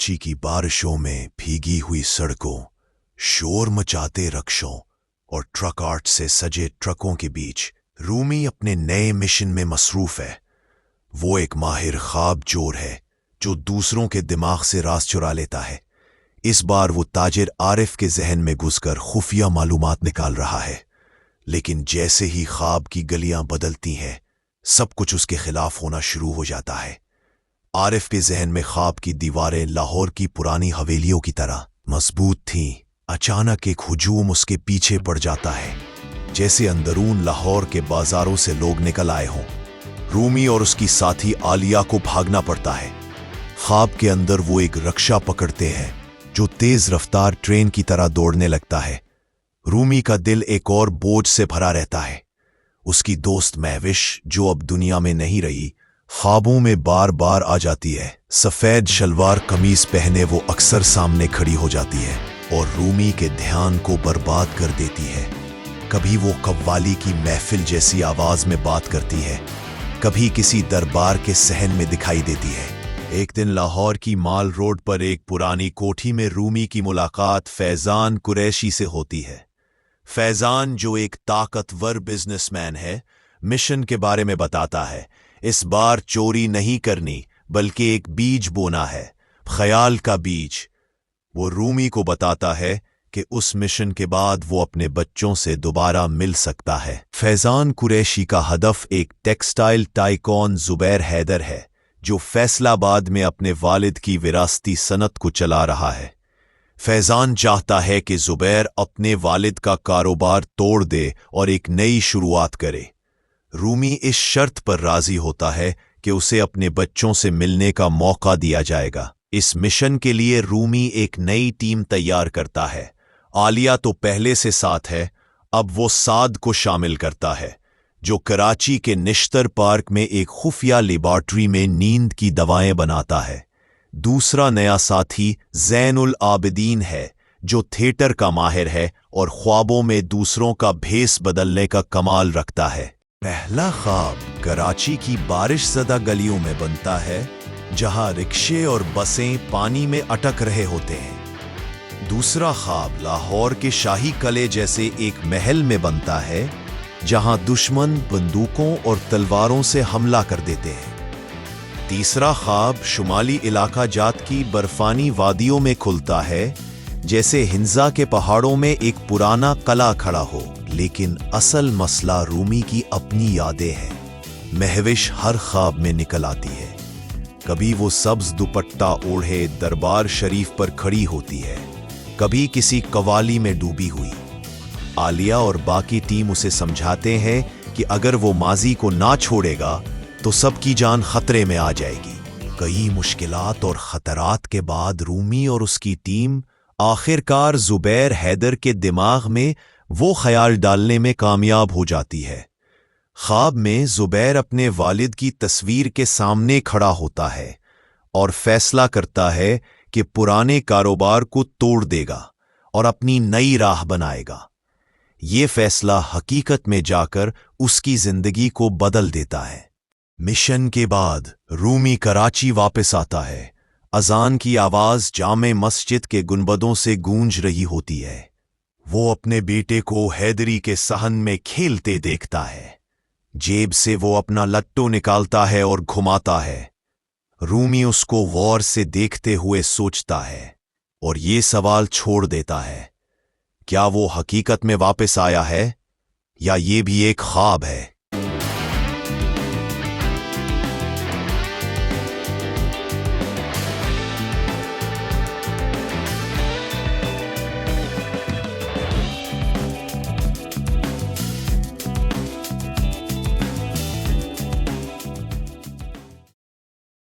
कराची की बारिशों में भीगी हुई सड़कों, शोर मचाते रक्षों और ट्रक आर्ट से सजे ट्रकों के बीच रूमी अपने नए मिशन में मसरूफ है। वो एक माहिर ख्वाब चोर है जो दूसरों के दिमाग से राज चुरा लेता है। इस बार वो ताजिर आरिफ के जहन में घुसकर खुफिया मालूमात निकाल रहा है, लेकिन जैसे ही ख्वाब की गलियां बदलती हैं, सब कुछ उसके खिलाफ होना शुरू हो जाता है। आरिफ के जहन में ख्वाब की दीवारें लाहौर की पुरानी हवेलियों की तरह मजबूत थीं। अचानक एक हुजूम उसके पीछे पड़ जाता है, जैसे अंदरून लाहौर के बाजारों से लोग निकल आए हों। रूमी और उसकी साथी आलिया को भागना पड़ता है। ख्वाब के अंदर वो एक रक्षा पकड़ते हैं जो तेज रफ्तार ट्रेन की तरह दौड़ने लगता है। रूमी का दिल एक और बोझ से भरा रहता है। उसकी दोस्त महविश, जो अब दुनिया में नहीं रही, ख्वाबों में बार बार आ जाती है। सफेद शलवार कमीज पहने वो अक्सर सामने खड़ी हो जाती है और रूमी के ध्यान को बर्बाद कर देती है। कभी वो कव्वाली की महफिल जैसी आवाज में बात करती है, कभी किसी दरबार के सहन में दिखाई देती है। एक दिन लाहौर की माल रोड पर एक पुरानी कोठी में रूमी की मुलाकात फैजान कुरैशी से होती है। फैजान, जो एक ताकतवर बिजनेसमैन है, मिशन के बारे में बताता है। इस बार चोरी नहीं करनी, बल्कि एक बीज बोना है, ख्याल का बीज। वो रूमी को बताता है कि उस मिशन के बाद वो अपने बच्चों से दोबारा मिल सकता है। फैजान कुरैशी का हदफ एक टेक्सटाइल टाइकॉन जुबैर हैदर है, जो फैसलाबाद में अपने वालिद की विरासती सनत को चला रहा है। फैजान चाहता है कि जुबैर अपने वालिद का कारोबार तोड़ दे और एक नई शुरुआत करे। रूमी इस शर्त पर राजी होता है कि उसे अपने बच्चों से मिलने का मौका दिया जाएगा। इस मिशन के लिए रूमी एक नई टीम तैयार करता है। आलिया तो पहले से साथ है, अब वो साद को शामिल करता है, जो कराची के निश्तर पार्क में एक खुफिया लेबॉर्ट्री में नींद की दवाएं बनाता है। दूसरा नया साथी ज़ैनुल आबिदीन है, जो थिएटर का माहिर है और ख्वाबों में दूसरों का भेस बदलने का कमाल रखता है। पहला ख्वाब कराची की बारिश ज़दा गलियों में बनता है, जहां रिक्शे और बसें पानी में अटक रहे होते हैं। दूसरा ख्वाब लाहौर के शाही कले जैसे एक महल में बनता है, जहां दुश्मन बंदूकों और तलवारों से हमला कर देते हैं। तीसरा ख्वाब शुमाली इलाका जात की बर्फानी वादियों में खुलता है, जैसे हिंजा के पहाड़ों में एक पुराना किला खड़ा हो। लेकिन असल मसला रूमी की अपनी यादें हैं। महविश हर ख्वाब में निकल आती है। कभी वो सब्ज दुपट्टा ओढ़े दरबार शरीफ पर खड़ी होती है, कभी किसी कवाली में डूबी हुई। आलिया और बाकी टीम उसे समझाते हैं कि अगर वो माजी को ना छोड़ेगा तो सबकी जान खतरे में आ जाएगी। कई मुश्किलात और खतरात के बाद रूमी और उसकी टीम आखिरकार जुबैर हैदर के दिमाग में वो ख्याल डालने में कामयाब हो जाती है। ख्वाब में जुबैर अपने वालिद की तस्वीर के सामने खड़ा होता है और फैसला करता है कि पुराने कारोबार को तोड़ देगा और अपनी नई राह बनाएगा। ये फैसला हकीकत में जाकर उसकी जिंदगी को बदल देता है। मिशन के बाद रूमी कराची वापस आता है। अजान की आवाज जामे मस्जिद के गुंबदों से गूंज रही होती है। वो अपने बेटे को हैदरी के सहन में खेलते देखता है। जेब से वो अपना लट्टू निकालता है और घुमाता है। रूमी उसको गौर से देखते हुए सोचता है और ये सवाल छोड़ देता है, क्या वो हकीकत में वापस आया है या ये भी एक ख्वाब है?